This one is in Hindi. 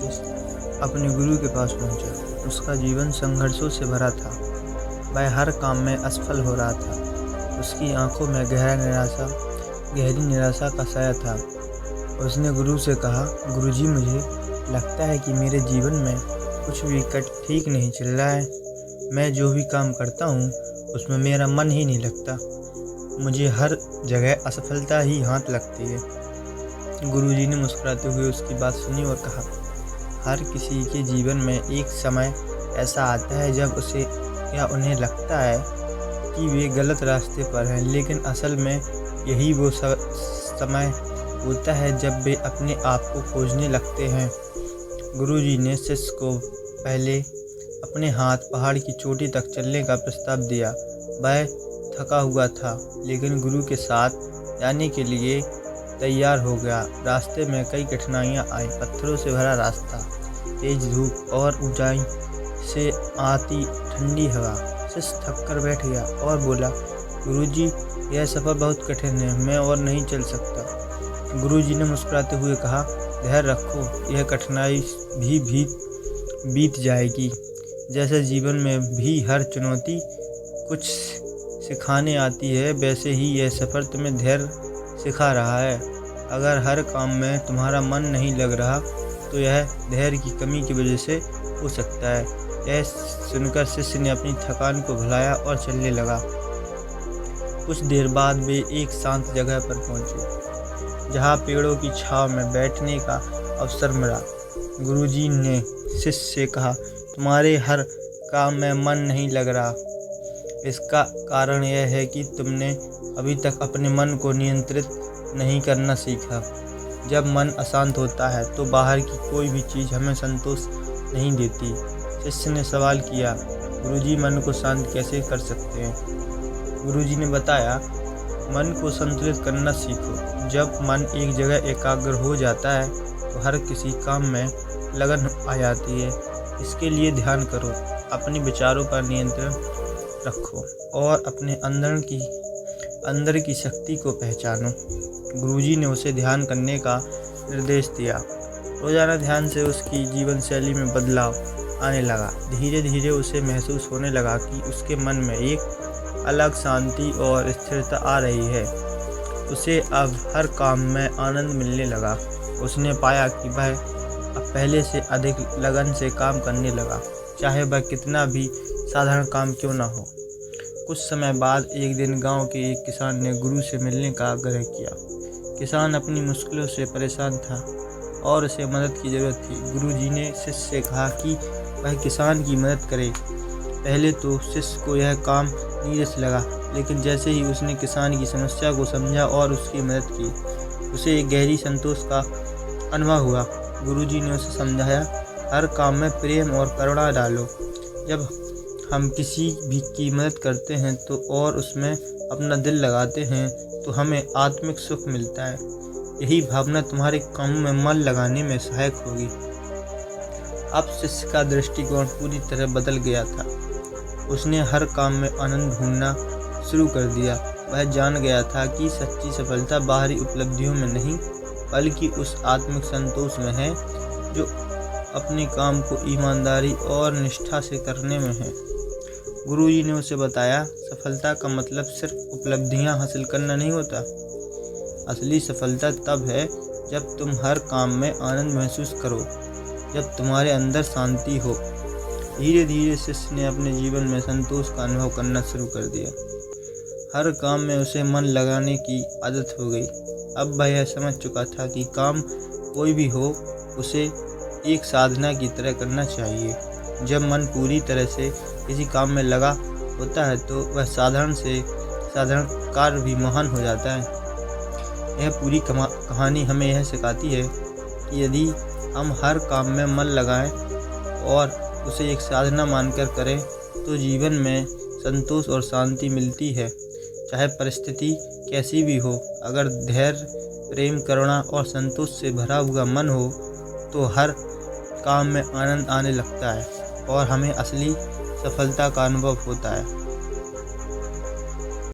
शिष्य अपने गुरु के पास पहुंचा। उसका जीवन संघर्षों से भरा था। वह हर काम में असफल हो रहा था। उसकी आंखों में गहरी निराशा का साया था। उसने गुरु से कहा, गुरुजी, मुझे लगता है कि मेरे जीवन में कुछ भी ठीक नहीं चल रहा है। मैं जो भी काम करता हूँ उसमें मेरा मन ही नहीं लगता। मुझे हर जगह असफलता ही हाथ लगती है। गुरुजी ने मुस्कुराते हुए उसकी बात सुनी और कहा, हर किसी के जीवन में एक समय ऐसा आता है जब उसे या उन्हें लगता है कि वे गलत रास्ते पर हैं, लेकिन असल में यही वो समय होता है जब वे अपने आप को खोजने लगते हैं। गुरुजी ने शिष्य को पहले अपने हाथ पहाड़ की चोटी तक चलने का प्रस्ताव दिया। वह थका हुआ था, लेकिन गुरु के साथ जाने के लिए तैयार हो गया। रास्ते में कई कठिनाइयां आईं। पत्थरों से भरा रास्ता, तेज धूप और ऊंचाई से आती ठंडी हवा। शिष्य थक कर बैठ गया और बोला, गुरुजी, यह सफ़र बहुत कठिन है, मैं और नहीं चल सकता। गुरुजी ने मुस्कुराते हुए कहा, धैर्य रखो, यह कठिनाई भी बीत जाएगी। जैसे जीवन में भी हर चुनौती कुछ सिखाने आती है, वैसे ही यह सफ़र तुम्हें धैर्य सिखा रहा है। अगर हर काम में तुम्हारा मन नहीं लग रहा तो यह धैर्य की कमी की वजह से हो सकता है। यह सुनकर शिष्य ने अपनी थकान को भुलाया और चलने लगा। कुछ देर बाद वे एक शांत जगह पर पहुंचे, जहां पेड़ों की छांव में बैठने का अवसर मिला। गुरुजी ने शिष्य से कहा, तुम्हारे हर काम में मन नहीं लग रहा। इसका कारण यह है कि तुमने अभी तक अपने मन को नियंत्रित नहीं करना सीखा। जब मन अशांत होता है तो बाहर की कोई भी चीज़ हमें संतोष नहीं देती। शिष्य ने सवाल किया, गुरुजी, मन को शांत कैसे कर सकते हैं? गुरुजी ने बताया, मन को संतुलित करना सीखो। जब मन एक जगह एकाग्र हो जाता है तो हर किसी काम में लगन आ जाती है। इसके लिए ध्यान करो, अपने विचारों पर नियंत्रण रखो और अपने अंदर की शक्ति को पहचानो। गुरुजी ने उसे ध्यान करने का निर्देश दिया। रोजाना ध्यान से उसकी जीवन शैली में बदलाव आने लगा। धीरे धीरे उसे महसूस होने लगा कि उसके मन में एक अलग शांति और स्थिरता आ रही है। उसे अब हर काम में आनंद मिलने लगा। उसने पाया कि वह अब पहले से अधिक लगन से काम करने लगा, चाहे वह कितना भी साधारण काम क्यों न हो। कुछ समय बाद एक दिन गांव के एक किसान ने गुरु से मिलने का आग्रह किया। किसान अपनी मुश्किलों से परेशान था और उसे मदद की ज़रूरत थी। गुरुजी ने शिष्य से कहा कि वह किसान की मदद करे। पहले तो शिष्य को यह काम नीरस लगा, लेकिन जैसे ही उसने किसान की समस्या को समझा और उसकी मदद की, उसे एक गहरी संतोष का अनुभव हुआ। गुरुजी ने उसे समझाया, हर काम में प्रेम और करुणा डालो। जब हम किसी भी की मदद करते हैं तो और उसमें अपना दिल लगाते हैं तो हमें आत्मिक सुख मिलता है। यही भावना तुम्हारे कामों में मन लगाने में सहायक होगी। अब शिष्य का दृष्टिकोण पूरी तरह बदल गया था। उसने हर काम में आनंद ढूंढना शुरू कर दिया। वह जान गया था कि सच्ची सफलता बाहरी उपलब्धियों में नहीं, बल्कि उस आत्मिक संतोष में है जो अपने काम को ईमानदारी और निष्ठा से करने में है। गुरुजी ने उसे बताया, सफलता का मतलब सिर्फ उपलब्धियां हासिल करना नहीं होता। असली सफलता तब है जब तुम हर काम में आनंद महसूस करो, जब तुम्हारे अंदर शांति हो। धीरे धीरे शिष्य ने अपने जीवन में संतोष का अनुभव करना शुरू कर दिया। हर काम में उसे मन लगाने की आदत हो गई। अब वह यह समझ चुका था कि काम कोई भी हो, उसे एक साधना की तरह करना चाहिए। जब मन पूरी तरह से किसी काम में लगा होता है तो वह साधारण कार्य भी महान हो जाता है। यह पूरी कहानी हमें यह सिखाती है कि यदि हम हर काम में मन लगाएं और उसे एक साधना मानकर करें तो जीवन में संतोष और शांति मिलती है। चाहे परिस्थिति कैसी भी हो, अगर धैर्य, प्रेम, करुणा और संतोष से भरा हुआ मन हो तो हर काम में आनंद आने लगता है और हमें असली सफलता का अनुभव होता है।